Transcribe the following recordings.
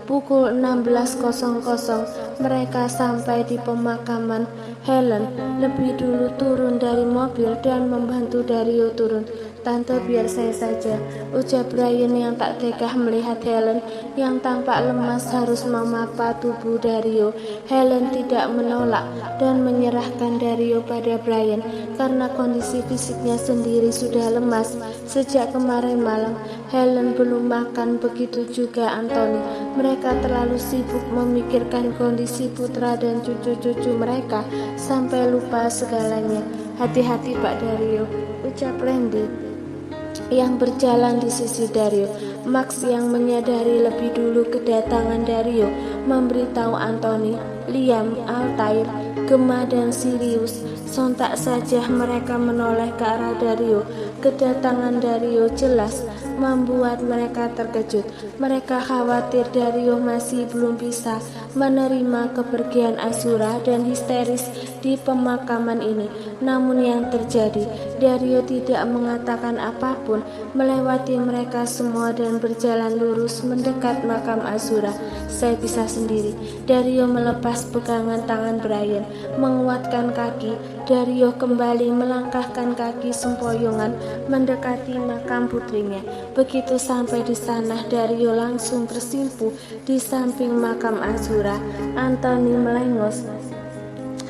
Pukul 16.00 mereka sampai di pemakaman. Helen lebih dulu turun dari mobil dan membantu Dario turun. "Tante, biar saya saja," ucap Brian yang tak tega melihat Helen yang tampak lemas harus memapa tubuh Dario. Helen tidak menolak dan menyerahkan Dario pada Brian karena kondisi fisiknya sendiri sudah lemas sejak kemarin malam. Helen belum makan, begitu juga Anthony. Mereka terlalu sibuk memikirkan kondisi putra dan cucu-cucu mereka sampai lupa segalanya. "Hati-hati Pak Dario," ucap Randy yang berjalan di sisi Dario. Max yang menyadari lebih dulu kedatangan Dario memberitahu Anthony, Liam, Altair, Gemma dan Sirius. Sontak saja mereka menoleh ke arah Dario. Kedatangan Dario jelas membuat mereka terkejut. Mereka khawatir Dario masih belum bisa menerima kepergian Azura dan histeris di pemakaman ini. Namun yang terjadi, Dario tidak mengatakan apapun, melewati mereka semua dan berjalan lurus mendekat makam Azura. "Saya bisa sendiri." Dario melepas pegangan tangan Brian, menguatkan kaki. Dario kembali melangkahkan kaki sempoyongan mendekati makam putrinya. Begitu sampai di sana, Dario langsung tersimpu di samping makam Azura. Anthony melengos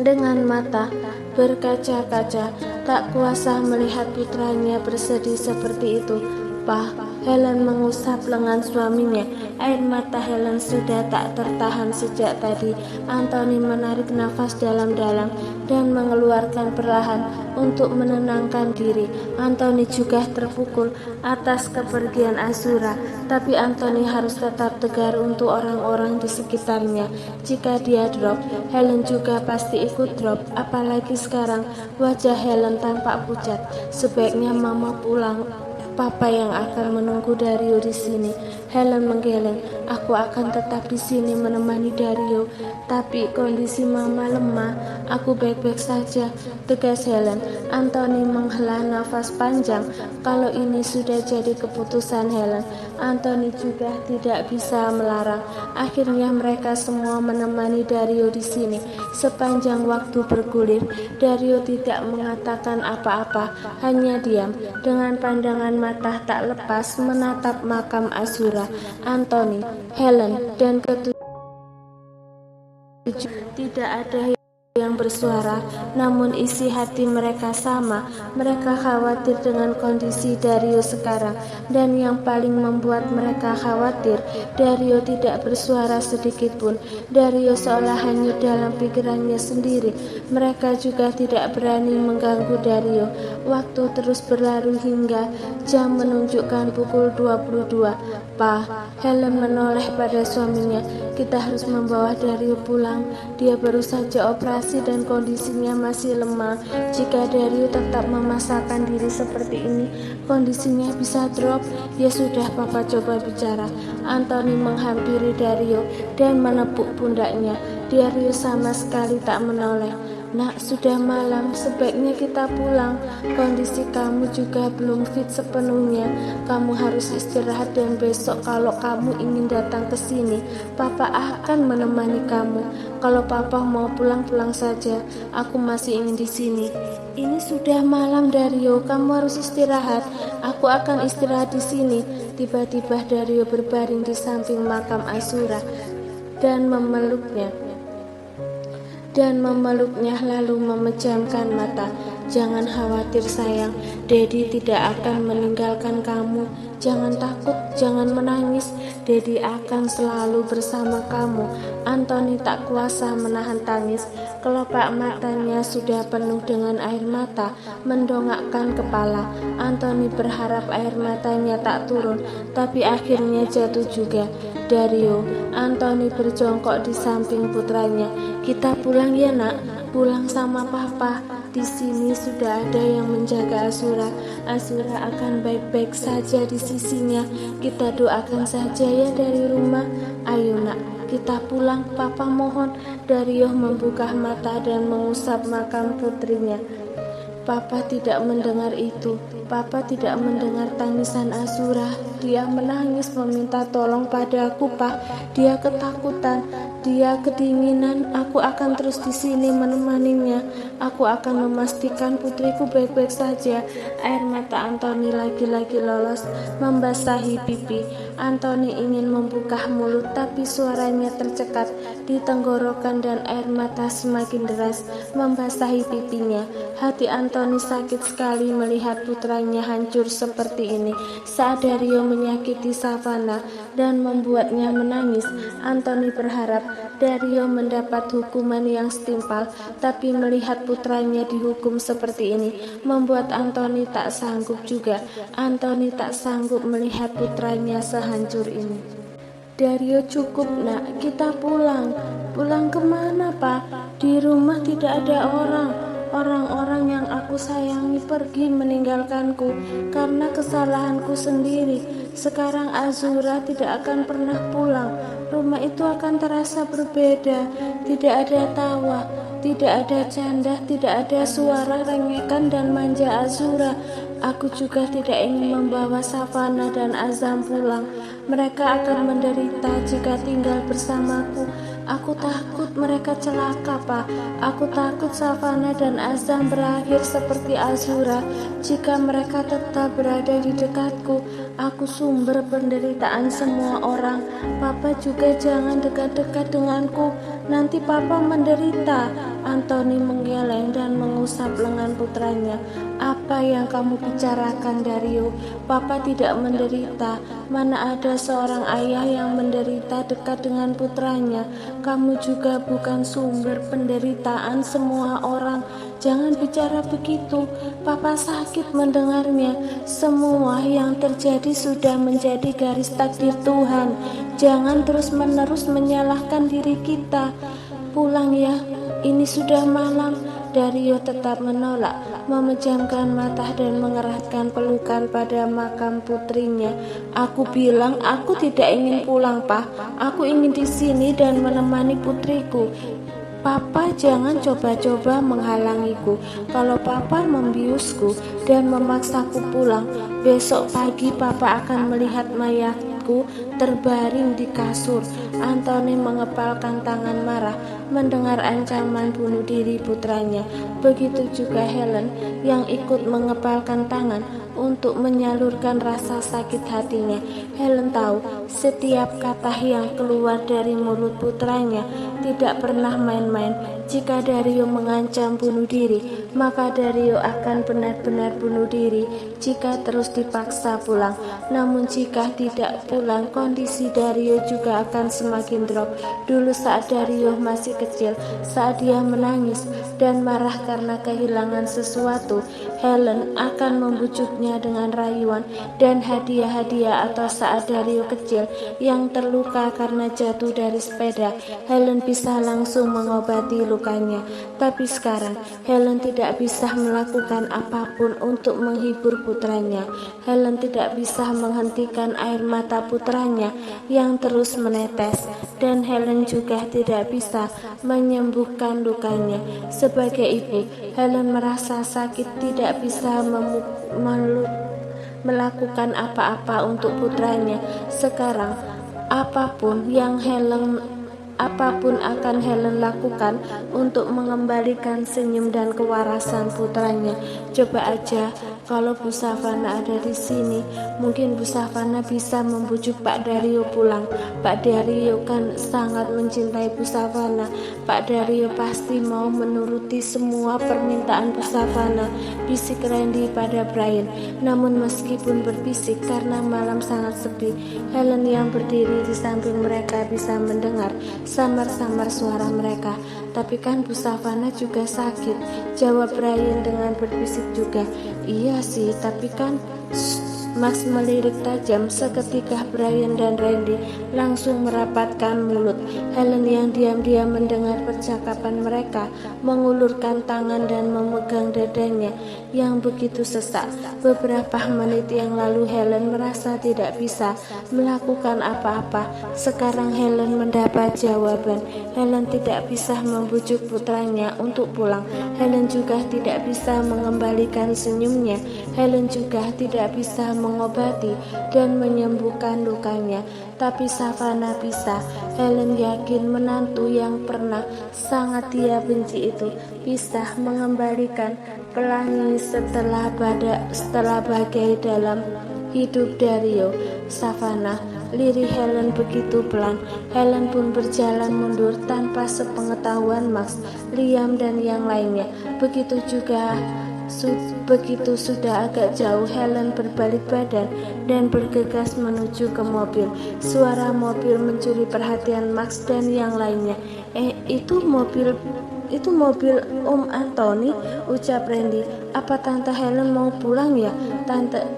dengan mata berkaca-kaca, tak kuasa melihat putranya bersedih seperti itu. "Pak," Helen mengusap lengan suaminya. Air mata Helen sudah tak tertahan sejak tadi. Anthony menarik nafas dalam-dalam dan mengeluarkan perlahan untuk menenangkan diri. Anthony juga terpukul atas kepergian Azura, tapi Anthony harus tetap tegar untuk orang-orang di sekitarnya. Jika dia drop, Helen juga pasti ikut drop. Apalagi sekarang wajah Helen tampak pucat. "Sebaiknya Mama pulang. Papa yang akan menunggu Dario di sini." Helen menggeleng. "Aku akan tetap di sini menemani Dario, tapi kondisi Mama lemah." "Aku baik-baik saja," tegas Helen. Anthony menghela nafas panjang. Kalau ini sudah jadi keputusan Helen, Anthony juga tidak bisa melarang. Akhirnya mereka semua menemani Dario di sini. Sepanjang waktu bergulir, Dario tidak mengatakan apa-apa, hanya diam dengan pandangan mata tak lepas menatap makam Azura. Anthony, Helen, dan ketujuh tidak ada yang bersuara, namun isi hati mereka sama. Mereka khawatir dengan kondisi Dario sekarang, dan yang paling membuat mereka khawatir, Dario tidak bersuara sedikit pun. Dario seolah hanyut dalam pikirannya sendiri. Mereka juga tidak berani mengganggu Dario. Waktu terus berlalu hingga jam menunjukkan pukul 22. "Pa," Helen menoleh pada suaminya, "kita harus membawa Dario pulang. Dia baru saja operasi dan kondisinya masih lemah. Jika Dario tetap memaksakan diri seperti ini, kondisinya bisa drop." "Ya sudah, Papa coba bicara." Anthony menghampiri Dario dan menepuk pundaknya. Dario sama sekali tak menoleh. "Nak, sudah malam, sebaiknya kita pulang. Kondisi kamu juga belum fit sepenuhnya. Kamu harus istirahat dan besok kalau kamu ingin datang ke sini, Papa akan menemani kamu. Kalau Papa mau pulang saja. Aku masih ingin di sini." "Ini sudah malam, Dario. Kamu harus istirahat." "Aku akan istirahat di sini." Tiba-tiba Dario berbaring di samping makam Azura dan memeluknya lalu memejamkan mata. "Jangan khawatir sayang, Daddy tidak akan meninggalkan kamu. Jangan takut, jangan menangis. Daddy akan selalu bersama kamu." Anthony tak kuasa menahan tangis. Kelopak matanya sudah penuh dengan air mata, mendongakkan kepala. Anthony berharap air matanya tak turun, tapi akhirnya jatuh juga. "Dario," Anthony berjongkok di samping putranya. "Kita pulang ya nak, pulang sama Papa. Di sini sudah ada yang menjaga Azura. Azura akan baik-baik saja di sisinya. Kita doakan saja ya dari rumah. Ayo nak, kita pulang, Papa mohon." Dario membuka mata dan mengusap makam putrinya. Papa tidak mendengar itu. Papa tidak mendengar tangisan Azura. Dia menangis meminta tolong padaku, Pak. Dia ketakutan, dia kedinginan. Aku akan terus di sini menemaninya. Aku akan memastikan putriku baik-baik saja. Air mata Anthony lagi-lagi lolos membasahi pipi. Anthony ingin membuka mulut, tapi suaranya tercekat di tenggorokan dan air mata semakin deras membasahi pipinya. Hati Anthony sakit sekali melihat putranya hancur seperti ini. Saat Dario menyakiti Savannah dan membuatnya menangis, Anthony berharap Dario mendapat hukuman yang setimpal, tapi melihat putranya dihukum seperti ini membuat Anthony tak sanggup juga. Anthony tak sanggup melihat putranya sehancur ini. Dario, cukup nak, kita pulang. Pulang kemana, Pak? Di rumah tidak ada orang. Orang-orang yang aku sayangi pergi meninggalkanku karena kesalahanku sendiri. Sekarang Azura tidak akan pernah pulang. Rumah itu akan terasa berbeda. Tidak ada tawa, tidak ada canda, tidak ada suara rengekan dan manja Azura. Aku juga tidak ingin membawa Savannah dan Azam pulang. Mereka akan menderita jika tinggal bersamaku. Aku takut mereka celaka, Pak. Aku takut Savannah dan Azam berakhir seperti Azura jika mereka tetap berada di dekatku. Aku sumber penderitaan semua orang. Papa juga jangan dekat-dekat denganku. Nanti Papa menderita. Anthony menggeleng dan mengusap lengan putranya. Apa yang kamu bicarakan, Dario? Papa tidak menderita. Mana ada seorang ayah yang menderita dekat dengan putranya. Kamu juga bukan sumber penderitaan semua orang. Jangan bicara begitu. Papa sakit mendengarnya. Semua yang terjadi sudah menjadi garis takdir Tuhan. Jangan terus-menerus menyalahkan diri kita. Pulang ya, ini sudah malam. Dario tetap menolak, memejamkan mata dan mengerahkan pelukan pada makam putrinya. Aku bilang aku tidak ingin pulang, Pak. Aku ingin di sini dan menemani putriku. Papa jangan coba-coba menghalangiku. Kalau Papa membiusku dan memaksaku pulang, besok pagi Papa akan melihat mayatku terbaring di kasur. Anthony mengepalkan tangan marah mendengar ancaman bunuh diri putranya. Begitu juga Helen yang ikut mengepalkan tangan untuk menyalurkan rasa sakit hatinya. Helen tahu setiap kata yang keluar dari mulut putranya tidak pernah main-main. Jika Dario mengancam bunuh diri, maka Dario akan benar-benar bunuh diri jika terus dipaksa pulang. Namun jika tidak pulang, kondisi Dario juga akan semakin drop. Dulu saat Dario masih kecil, saat dia menangis dan marah karena kehilangan sesuatu, Helen akan membujuknya dengan rayuan dan hadiah-hadiah. Atau saat Dario kecil yang terluka karena jatuh dari sepeda, Helen bisa langsung mengobati lukanya. Tapi sekarang Helen tidak bisa melakukan apapun untuk menghibur putranya. Helen tidak bisa menghentikan air mata putranya yang terus menetes, dan Helen juga tidak bisa menyembuhkan lukanya. Sebagai ibu, Helen merasa sakit tidak bisa melakukan apa-apa untuk putranya. Sekarang apapun akan Helen lakukan untuk mengembalikan senyum dan kewarasan putranya. Coba aja kalau Bu Savannah ada di sini, mungkin Bu Savannah bisa membujuk Pak Dario pulang. Pak Dario kan sangat mencintai Bu Savannah. Pak Dario pasti mau menuruti semua permintaan Bu Savannah, bisik Randy pada Brian. Namun meskipun berbisik karena malam sangat sepi, Helen yang berdiri di samping mereka bisa mendengar samar-samar suara mereka. Tapi kan Bu Savannah juga sakit, jawab Brian dengan berbisik juga. Iya sih, tapi kan Max melirik tajam. Seketika Brian dan Randy langsung merapatkan mulut. Helen yang diam-diam mendengar percakapan mereka mengulurkan tangan dan memegang dadanya yang begitu sesak. Beberapa menit yang lalu Helen merasa tidak bisa melakukan apa-apa. Sekarang Helen mendapat jawaban. Helen tidak bisa membujuk putranya untuk pulang. Helen juga tidak bisa mengembalikan senyumnya. Helen juga tidak bisa mengobati dan menyembuhkan lukanya. Tapi Savannah bisa. Helen yakin menantu yang pernah sangat dia benci itu bisa mengembalikan pelangi setelah bagai dalam hidup Dario. Savannah, lirih Helen begitu pelan. Helen pun berjalan mundur tanpa sepengetahuan Max, Liam dan yang lainnya. Begitu sudah agak jauh, Helen berbalik badan dan bergegas menuju ke mobil. Suara mobil mencuri perhatian Max dan yang lainnya. Itu mobil Om Anthony, ucap Randy. Apa Tante Helen mau pulang ya?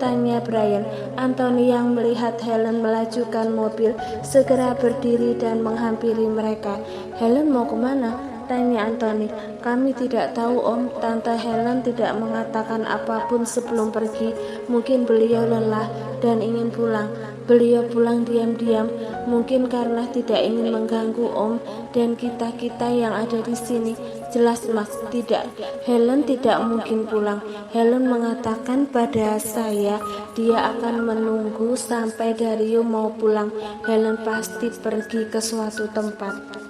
Tanya Brian. Anthony yang melihat Helen melajukan mobil segera berdiri dan menghampiri mereka. Helen mau kemana? Tanya Anthony. Kami tidak tahu Om. Tante Helen tidak mengatakan apapun sebelum pergi. Mungkin beliau lelah dan ingin pulang. Beliau pulang diam-diam, mungkin karena tidak ingin mengganggu Om dan kita-kita yang ada di sini. Jelas Max, tidak. Helen tidak mungkin pulang. Helen mengatakan pada saya dia akan menunggu sampai Dario mau pulang. Helen pasti pergi ke suatu tempat.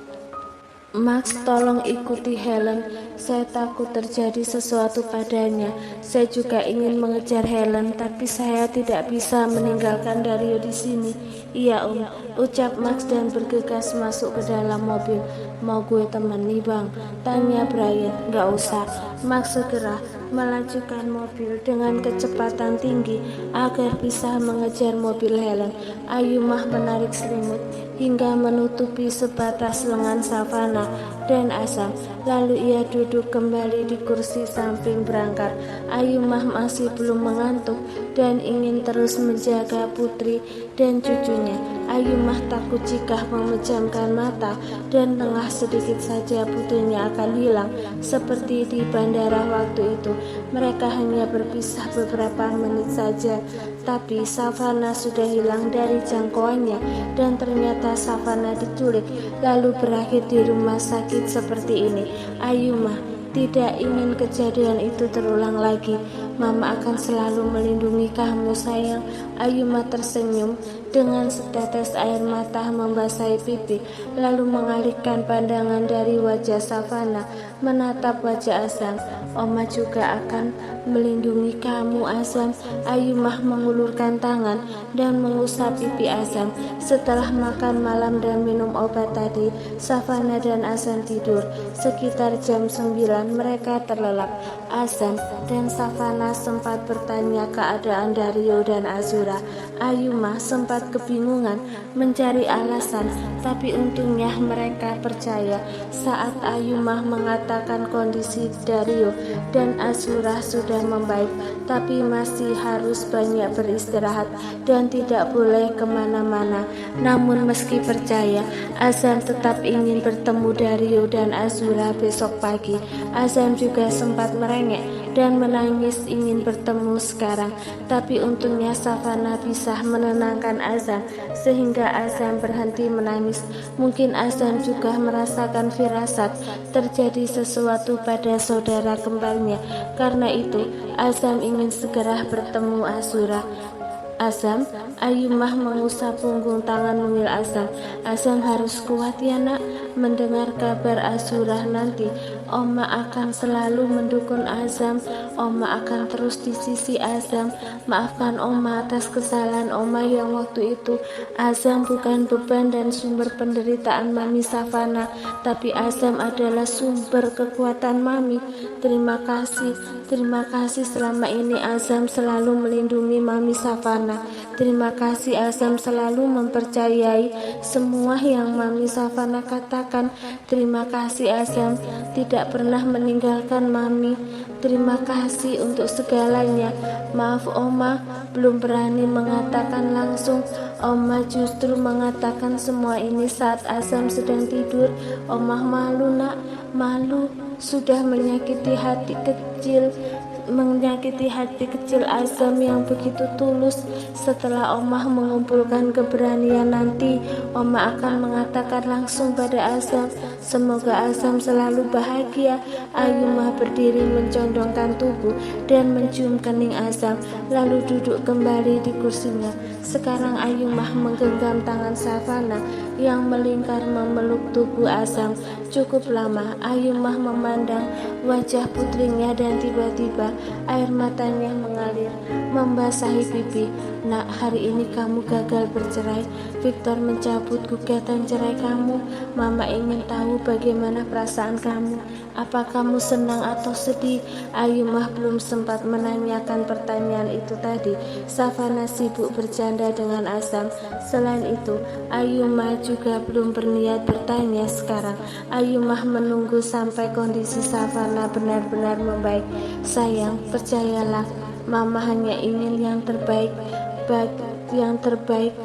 Max, tolong ikuti Helen. Saya takut terjadi sesuatu padanya. Saya juga ingin mengejar Helen, tapi saya tidak bisa meninggalkan Dario di sini. Iya Om, ucap Max dan bergegas masuk ke dalam mobil. Mau gue temani Bang? Tanya Brian. Gak usah. Max segera melajukan mobil dengan kecepatan tinggi agar bisa mengejar mobil Helen. Ayumah menarik selimut hingga menutupi sebatas lengan Savannah dan Asam. Lalu ia duduk kembali di kursi samping berangkat. Ayumah masih belum mengantuk dan ingin terus menjaga putri dan cucunya. Ayumah takut jika memejamkan mata dan lengah sedikit saja putrinya akan hilang seperti di bandara waktu itu. Mereka hanya berpisah beberapa menit saja, tapi Savannah sudah hilang dari jangkauannya dan ternyata Savannah diculik lalu berakhir di rumah sakit seperti ini. Ayumah tidak ingin kejadian itu terulang lagi. Mama akan selalu melindungi kamu sayang. Ayumah tersenyum dengan setetes air mata membasahi pipi, lalu mengalihkan pandangan dari wajah Savannah menatap wajah Asam. Oma juga akan melindungi kamu Asam. Ayumah mengulurkan tangan dan mengusap pipi Asam. Setelah makan malam dan minum obat tadi, Savannah dan Asam tidur. Sekitar jam 9 mereka terlelap. Asam dan Savannah sempat bertanya keadaan Dario dan Azura. Ayumah sempat kebingungan mencari alasan, tapi untungnya mereka percaya saat Ayumah mengatakan kondisi Dario dan Azura sudah membaik, tapi masih harus banyak beristirahat dan tidak boleh kemana-mana. Namun meski percaya, Azam tetap ingin bertemu Dario dan Azura besok pagi. Azam juga sempat merengek dan menangis ingin bertemu sekarang, tapi untungnya Savannah bisa menenangkan Azam sehingga Azam berhenti menangis. Mungkin Azam juga merasakan firasat terjadi sesuatu pada saudara kembarnya. Karena itu Azam ingin segera bertemu Azura. Azam, Ayumah mengusap punggung tangan mungil Azam. Azam harus kuat ya nak. Mendengar kabar Azura nanti, Oma akan selalu mendukung Azam. Oma akan terus di sisi Azam. Maafkan Oma atas kesalahan Oma yang waktu itu. Azam bukan beban dan sumber penderitaan Mami Savannah, tapi Azam adalah sumber kekuatan Mami. Terima kasih selama ini Azam selalu melindungi Mami Savannah. Savana. Terima kasih Azam selalu mempercayai semua yang Mami Savana katakan. Terima kasih Azam tidak pernah meninggalkan Mami. Terima kasih untuk segalanya. Maaf Oma, belum berani mengatakan langsung. Oma justru mengatakan semua ini saat Azam sedang tidur. Oma malu nak, malu. Sudah menyakiti hati kecil Azam yang begitu tulus. Setelah Omah mengumpulkan keberanian nanti, Omah akan mengatakan langsung pada Azam. Semoga Azam selalu bahagia. Ayumah berdiri mencondongkan tubuh dan mencium kening Azam, lalu duduk kembali di kursinya. Sekarang Ayumah menggenggam tangan Savana yang melingkar memeluk tubuh Azam. Cukup lama Ayumah memandang wajah putrinya dan tiba-tiba air matanya mengalir membasahi pipi. Nak, hari ini kamu gagal bercerai. Victor mencabut gugatan cerai kamu. Mama ingin tahu bagaimana perasaan kamu. Apa kamu senang atau sedih? Ayumah belum sempat menanyakan pertanyaan itu tadi. Savana sibuk bercanda dengan Azam. Selain itu, Ayumah juga belum berniat bertanya sekarang. Ayumah menunggu sampai kondisi Savana benar-benar membaik. Sayang, percayalah, Mama hanya ingin yang terbaik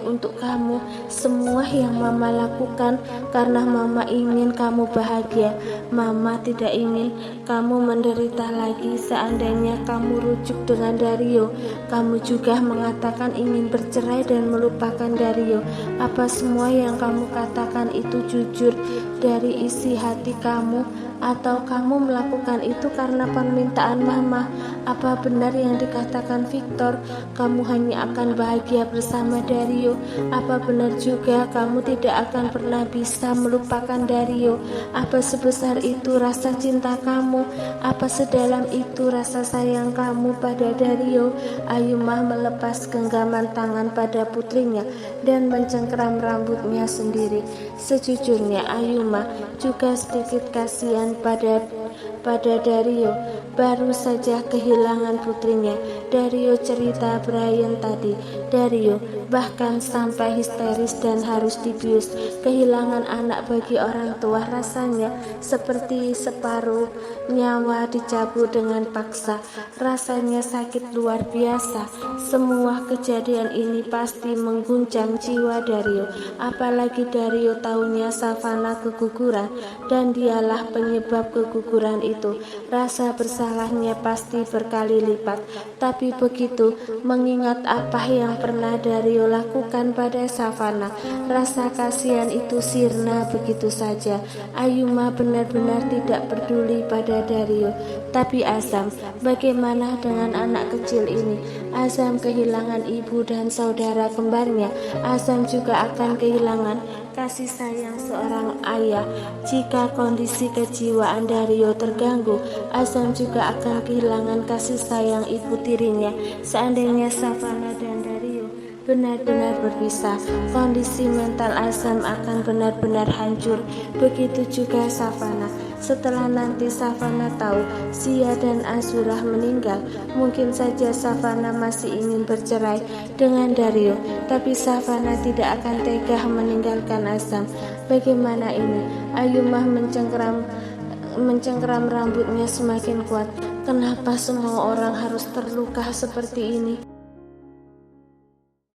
untuk kamu. Semua yang Mama lakukan karena Mama ingin kamu bahagia. Mama tidak ingin kamu menderita lagi. Seandainya kamu rujuk dengan Dario, kamu juga mengatakan ingin bercerai dan melupakan Dario. Apa semua yang kamu katakan itu jujur dari isi hati kamu, atau kamu melakukan itu karena permintaan Mama? Apa benar yang dikatakan Victor, kamu hanya akan bahagia bersama Dario? Apa benar juga kamu tidak akan pernah bisa melupakan Dario? Apa sebesar itu rasa cinta kamu? Apa sedalam itu rasa sayang kamu pada Dario? Ayumah melepas genggaman tangan pada putrinya dan mencengkeram rambutnya sendiri. Sejujurnya Ayumah juga sedikit kasihan pada Dario. Baru saja kehilangan putrinya. Dario cerita Brian tadi. Dario bahkan sampai histeris dan harus dibius. Kehilangan anak bagi orang tua rasanya seperti separuh nyawa dicabut dengan paksa. Rasanya sakit luar biasa. Semua kejadian ini pasti mengguncang jiwa Dario. Apalagi Dario tahunya Savana keguguran dan dialah penyebab keguguran itu. Rasa bersalahnya pasti berkali lipat. Tapi begitu mengingat apa yang pernah Dario lakukan pada Savana, rasa kasihan itu sirna begitu saja. Ayumah benar-benar tidak peduli pada Dario. Tapi Azam, bagaimana dengan anak kecil ini? Azam kehilangan ibu dan saudara kembarnya. Azam juga akan kehilangan kasih sayang seorang ayah. Jika kondisi kejiwaan Dario terganggu, Azam juga akan kehilangan kasih sayang ibu tirinya. Seandainya Savana dan Dario benar-benar berpisah, kondisi mental Azam akan benar-benar hancur. Begitu juga Savana. Setelah nanti Savana tahu Sia dan Azura meninggal, mungkin saja Savana masih ingin bercerai dengan Dario, tapi Savana tidak akan tega meninggalkan Azam. Bagaimana ini? Ayumah mencengkeram rambutnya semakin kuat. Kenapa semua orang harus terluka seperti ini?